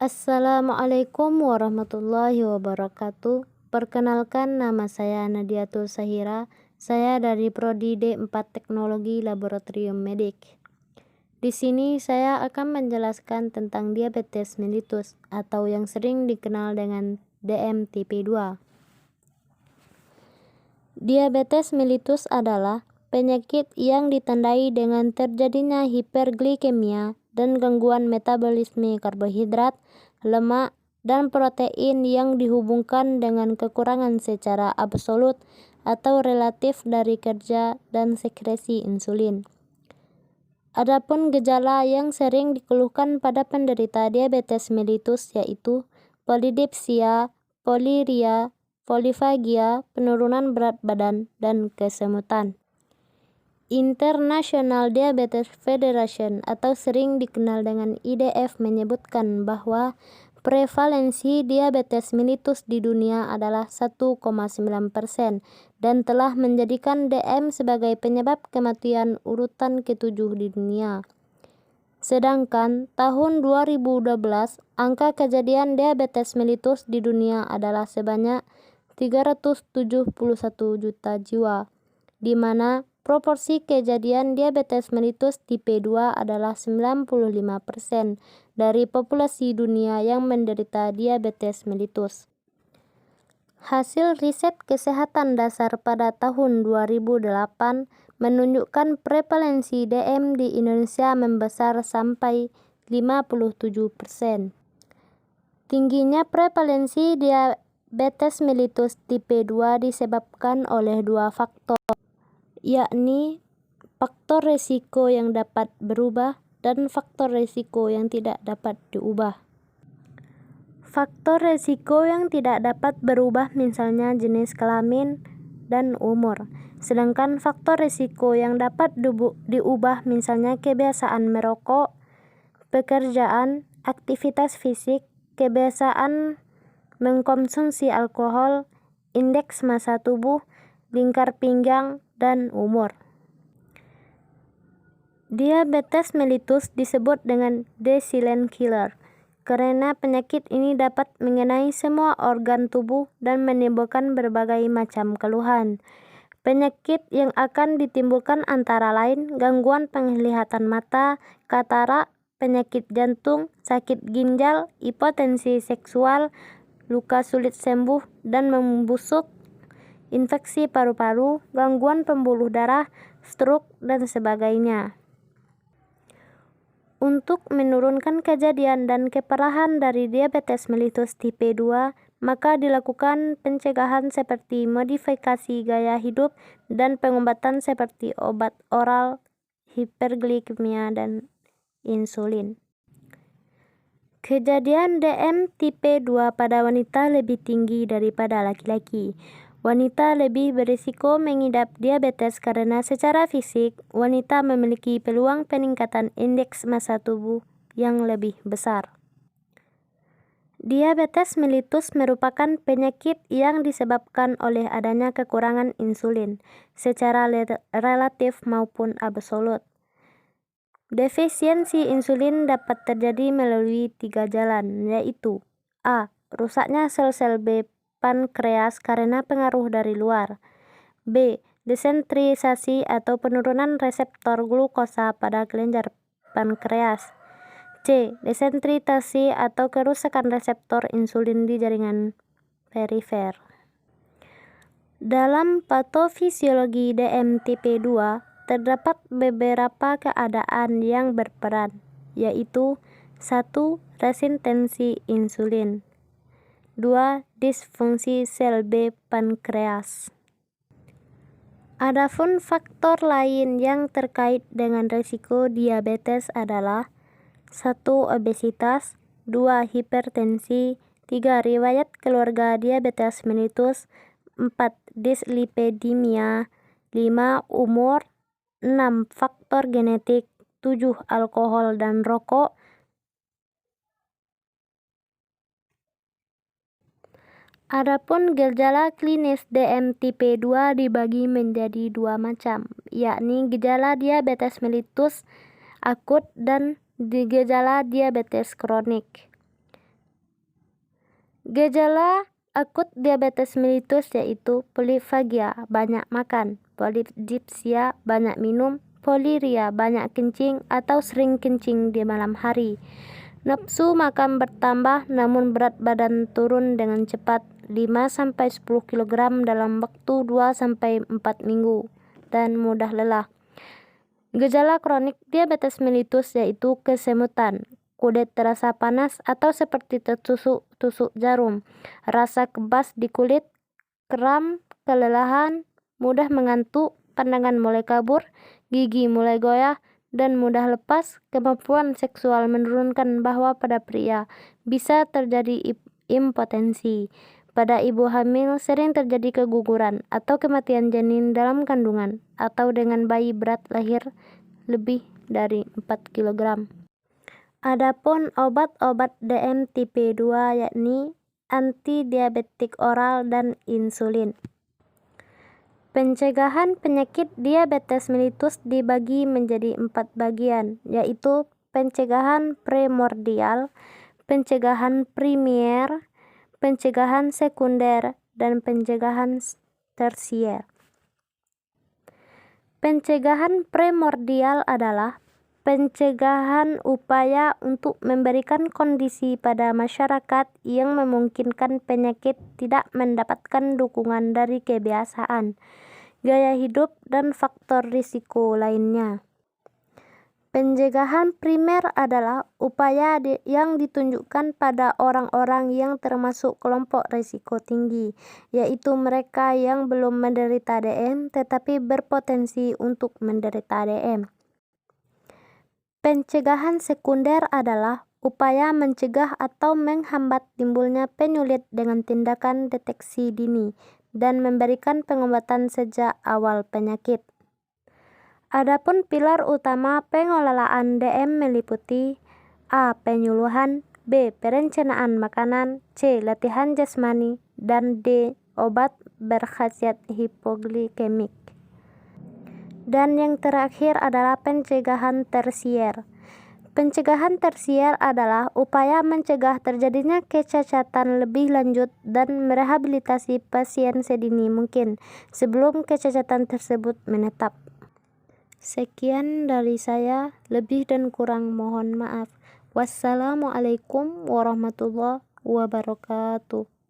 Assalamualaikum warahmatullahi wabarakatuh. Perkenalkan, nama saya Nadiatul Sahira. Saya dari Prodi D4 Teknologi Laboratorium Medik. Di sini saya akan menjelaskan tentang diabetes mellitus atau yang sering dikenal dengan DM tipe 2. Diabetes mellitus adalah penyakit yang ditandai dengan terjadinya hiperglikemia dan gangguan metabolisme karbohidrat, lemak, dan protein yang dihubungkan dengan kekurangan secara absolut atau relatif dari kerja dan sekresi insulin. Adapun gejala yang sering dikeluhkan pada penderita diabetes mellitus yaitu polidipsia, poliuria, polifagia, penurunan berat badan, dan kesemutan. International Diabetes Federation atau sering dikenal dengan IDF menyebutkan bahwa prevalensi diabetes mellitus di dunia adalah 1,9% dan telah menjadikan DM sebagai penyebab kematian urutan ke-7 di dunia. Sedangkan tahun 2012 angka kejadian diabetes mellitus di dunia adalah sebanyak 371 juta jiwa, di mana proporsi kejadian diabetes mellitus tipe 2 adalah 95% dari populasi dunia yang menderita diabetes mellitus. Hasil riset kesehatan dasar pada tahun 2008 menunjukkan prevalensi DM di Indonesia membesar sampai 57%. Tingginya prevalensi diabetes mellitus tipe 2 disebabkan oleh dua faktor, yakni faktor risiko yang dapat berubah dan faktor risiko yang tidak dapat diubah. Faktor risiko yang tidak dapat berubah misalnya jenis kelamin dan umur, sedangkan faktor risiko yang dapat diubah misalnya kebiasaan merokok, pekerjaan, aktivitas fisik, kebiasaan mengkonsumsi alkohol, indeks massa tubuh, lingkar pinggang, dan umur. Diabetes mellitus disebut dengan the silent killer karena penyakit ini dapat mengenai semua organ tubuh dan menimbulkan berbagai macam keluhan. Penyakit yang akan ditimbulkan antara lain gangguan penglihatan mata, katarak, penyakit jantung, sakit ginjal, hipotensi seksual, luka sulit sembuh dan membusuk, infeksi paru-paru, gangguan pembuluh darah, stroke, dan sebagainya. Untuk menurunkan kejadian dan keparahan dari diabetes mellitus tipe 2, maka dilakukan pencegahan seperti modifikasi gaya hidup dan pengobatan seperti obat oral, hiperglikemia, dan insulin. Kejadian DM tipe 2 pada wanita lebih tinggi daripada laki-laki. Wanita lebih berisiko mengidap diabetes karena secara fisik, wanita memiliki peluang peningkatan indeks massa tubuh yang lebih besar. Diabetes mellitus merupakan penyakit yang disebabkan oleh adanya kekurangan insulin, secara relatif maupun absolut. Defisiensi insulin dapat terjadi melalui 3 jalan, yaitu A. Rusaknya sel-sel B pankreas karena pengaruh dari luar. B. Desentrisasi atau penurunan reseptor glukosa pada kelenjar pankreas. C. Desentritasi atau kerusakan reseptor insulin di jaringan perifer. Dalam patofisiologi DM tipe 2, terdapat beberapa keadaan yang berperan, yaitu 1. Resistensi insulin, 2. Disfungsi sel B pankreas. Adapun faktor lain yang terkait dengan risiko diabetes adalah 1. Obesitas, 2. Hipertensi, 3. Riwayat keluarga diabetes mellitus, 4. Dislipidemia, 5. Umur, 6. Faktor genetik, 7. Alkohol dan rokok. Adapun gejala klinis DM tipe 2 dibagi menjadi dua macam, yakni gejala diabetes mellitus akut dan gejala diabetes kronik. Gejala akut diabetes mellitus yaitu polifagia, banyak makan, polidipsia, banyak minum, poliuria, banyak kencing atau sering kencing di malam hari. Nafsu makan bertambah namun berat badan turun dengan cepat 5-10 kg dalam waktu 2-4 minggu dan mudah lelah. Gejala kronik diabetes mellitus yaitu kesemutan, kulit terasa panas atau seperti tertusuk jarum, rasa kebas di kulit, kram, kelelahan, mudah mengantuk, pandangan mulai kabur, gigi mulai goyah, dan mudah lepas. Kemampuan seksual menurunkan bahwa pada pria bisa terjadi impotensi. Pada ibu hamil sering terjadi keguguran atau kematian janin dalam kandungan atau dengan bayi berat lahir lebih dari 4 kg. Adapun obat-obat DM tipe 2 yakni antidiabetik oral dan insulin. Pencegahan penyakit diabetes mellitus dibagi menjadi 4 bagian, yaitu pencegahan primordial, pencegahan primer, pencegahan sekunder, dan pencegahan tersier. Pencegahan primordial adalah pencegahan upaya untuk memberikan kondisi pada masyarakat yang memungkinkan penyakit tidak mendapatkan dukungan dari kebiasaan, gaya hidup, dan faktor risiko lainnya. Pencegahan primer adalah upaya yang ditunjukkan pada orang-orang yang termasuk kelompok risiko tinggi, yaitu mereka yang belum menderita DM tetapi berpotensi untuk menderita DM. Pencegahan sekunder adalah upaya mencegah atau menghambat timbulnya penyulit dengan tindakan deteksi dini dan memberikan pengobatan sejak awal penyakit. Adapun pilar utama pengelolaan DM meliputi A. Penyuluhan, B. Perencanaan makanan, C. Latihan jasmani, dan D. Obat berkhasiat hipoglikemik. Dan yang terakhir adalah pencegahan tersier. Pencegahan tersier adalah upaya mencegah terjadinya kecacatan lebih lanjut dan merehabilitasi pasien sedini mungkin sebelum kecacatan tersebut menetap. Sekian dari saya, lebih dan kurang mohon maaf. Wassalamualaikum warahmatullahi wabarakatuh.